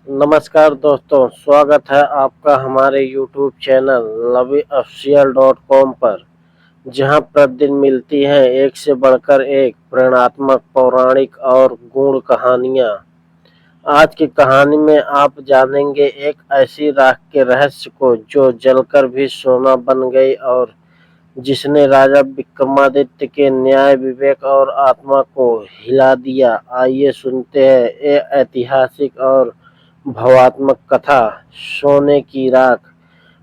नमस्कार दोस्तों, स्वागत है आपका हमारे YouTube चैनल लवीऑफिशियल.com पर, जहां प्रतिदिन मिलती हैं एक से बढ़कर एक प्रेरणात्मक, पौराणिक और गूढ़ कहानियां। आज की कहानी में आप जानेंगे एक ऐसी राख के रहस्य को जो जलकर भी सोना बन गई और जिसने राजा विक्रमादित्य के न्याय, विवेक और आत्मा को हिला दिया। आइए सुनते हैं ये ऐतिहासिक और भावात्मक कथा। सोने की राख।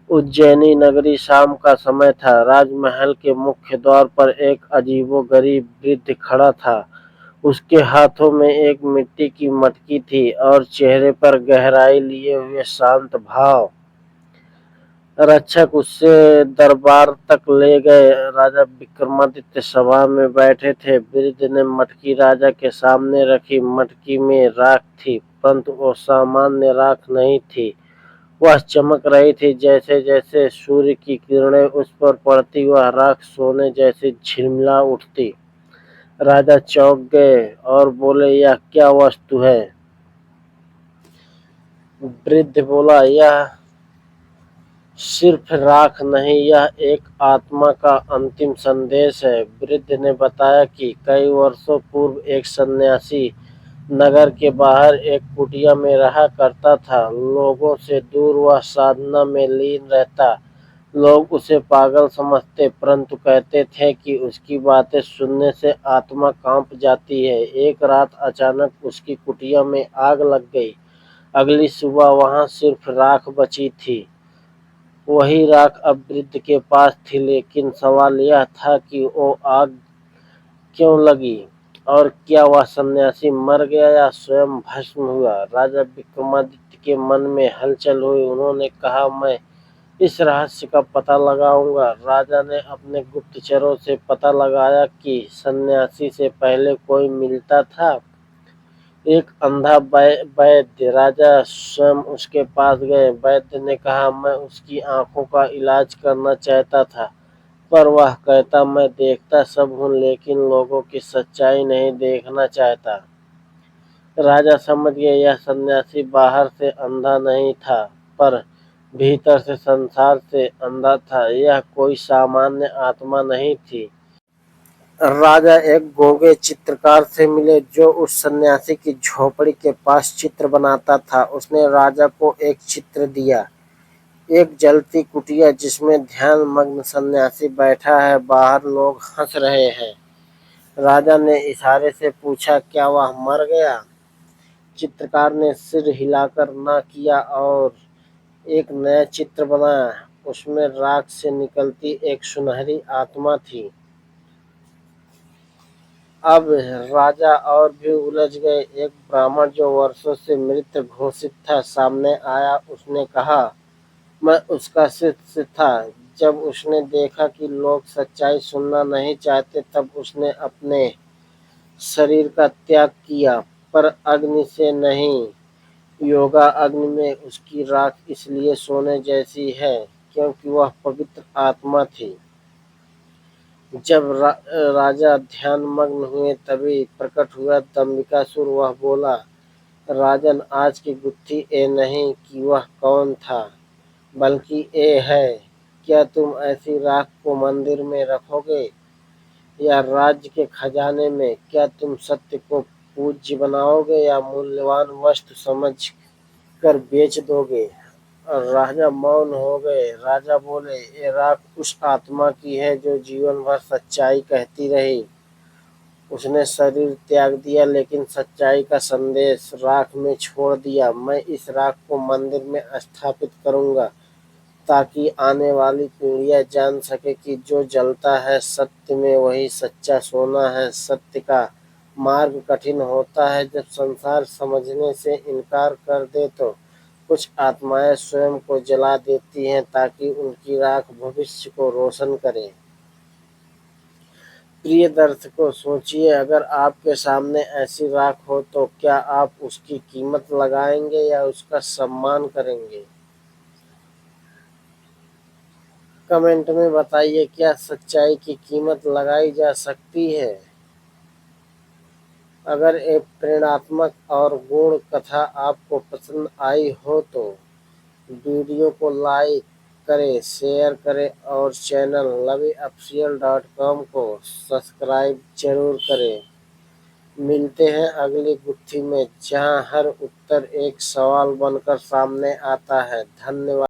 उज्जैनी नगरी। शाम का समय था। राजमहल के मुख्य द्वार पर एक अजीबोगरीब वृद्ध खड़ा था। उसके हाथों में एक मिट्टी की मटकी थी और चेहरे पर गहराई लिए हुए शांत भाव। रक्षक उससे दरबार तक ले गए। राजा विक्रमादित्य सभा में बैठे थे। वृद्ध ने मटकी राजा के सामने रखी। मटकी में राख थी, परंतु वो सामान्य राख नहीं थी। वह चमक रही थी। जैसे जैसे सूर्य की किरणें उस पर पड़ती, वह राख सोने जैसी झिलमिला उठती। राजा चौंक गए और बोले, यह क्या वस्तु है? वृद्ध बोला, यह सिर्फ राख नहीं, यह एक आत्मा का अंतिम संदेश है। वृद्ध ने बताया कि कई वर्षों पूर्व एक सन्यासी नगर के बाहर एक कुटिया में रहा करता था। लोगों से दूर वह साधना में लीन रहता। लोग उसे पागल समझते, परंतु कहते थे कि उसकी बातें सुनने से आत्मा कांप जाती है। एक रात अचानक उसकी कुटिया में आग लग गई। अगली सुबह वहां सिर्फ राख बची थी। वही राख अब वृद्ध के पास थी, लेकिन सवाल यह था कि वो आग क्यों लगी और क्या वह सन्यासी मर गया या स्वयं भस्म हुआ। राजा विक्रमादित्य के मन में हलचल हुई। उन्होंने कहा, मैं इस रहस्य का पता लगाऊंगा। राजा ने अपने गुप्तचरों से पता लगाया कि सन्यासी से पहले कोई मिलता था, एक अंधा वैद्य। राजा स्वयं उसके पास गए। वैद्य ने कहा, मैं उसकी आंखों का इलाज करना चाहता था, पर वह कहता, मैं देखता सब हूँ लेकिन लोगों की सच्चाई नहीं देखना चाहता। राजा समझ गया, यह सन्यासी बाहर से अंधा नहीं था, पर भीतर से संसार से अंधा था। यह कोई सामान्य आत्मा नहीं थी। राजा एक गूंगे चित्रकार से मिले जो उस सन्यासी की झोपड़ी के पास चित्र बनाता था। उसने राजा को एक चित्र दिया, एक जलती कुटिया जिसमें ध्यान मग्न सन्यासी बैठा है। बाहर लोग हंस रहे हैं। राजा ने इशारे से पूछा, क्या वह मर गया? चित्रकार ने सिर हिलाकर ना किया और एक नया चित्र बनाया। उसमें राख से निकलती एक सुनहरी आत्मा थी। अब राजा और भी उलझ गए। एक ब्राह्मण जो वर्षों से मृत घोषित था सामने आया। उसने कहा, मैं उसका शिष्य था। जब उसने देखा कि लोग सच्चाई सुनना नहीं चाहते, तब उसने अपने शरीर का त्याग किया, पर अग्नि से नहीं। योगा अग्नि में उसकी राख इसलिए सोने जैसी है क्योंकि वह पवित्र आत्मा थी। जब राजा ध्यान मग्न हुए तभी प्रकट हुआ दंबिकासुर। वह बोला, राजन, आज की गुत्थी ये नहीं कि वह कौन था, बल्कि ये है, क्या तुम ऐसी राख को मंदिर में रखोगे या राज्य के खजाने में? क्या तुम सत्य को पूज्य बनाओगे या मूल्यवान वस्तु समझ कर बेच दोगे? और राजा मौन हो गए। राजा बोले, ये राख उस आत्मा की है जो जीवन भर सच्चाई कहती रही। उसने शरीर त्याग दिया लेकिन सच्चाई का संदेश राख में छोड़ दिया। मैं इस राख को मंदिर में स्थापित करूंगा ताकि आने वाली पीढ़ियां जान सके कि जो जलता है सत्य में वही सच्चा सोना है। सत्य का मार्ग कठिन होता है। जब संसार समझने से इनकार कर दे तो कुछ आत्माएं स्वयं को जला देती हैं ताकि उनकी राख भविष्य को रोशन करे। प्रिय दर्शकों, सोचिए, अगर आपके सामने ऐसी राख हो तो क्या आप उसकी कीमत लगाएंगे या उसका सम्मान करेंगे? कमेंट में बताइए, क्या सच्चाई की कीमत लगाई जा सकती है? अगर ये प्रेरणात्मक और गुण कथा आपको पसंद आई हो तो वीडियो को लाइक करें, शेयर करें और चैनल laviofficial.com को सब्सक्राइब जरूर करें। मिलते हैं अगली गुत्थी में, जहां हर उत्तर एक सवाल बनकर सामने आता है। धन्यवाद।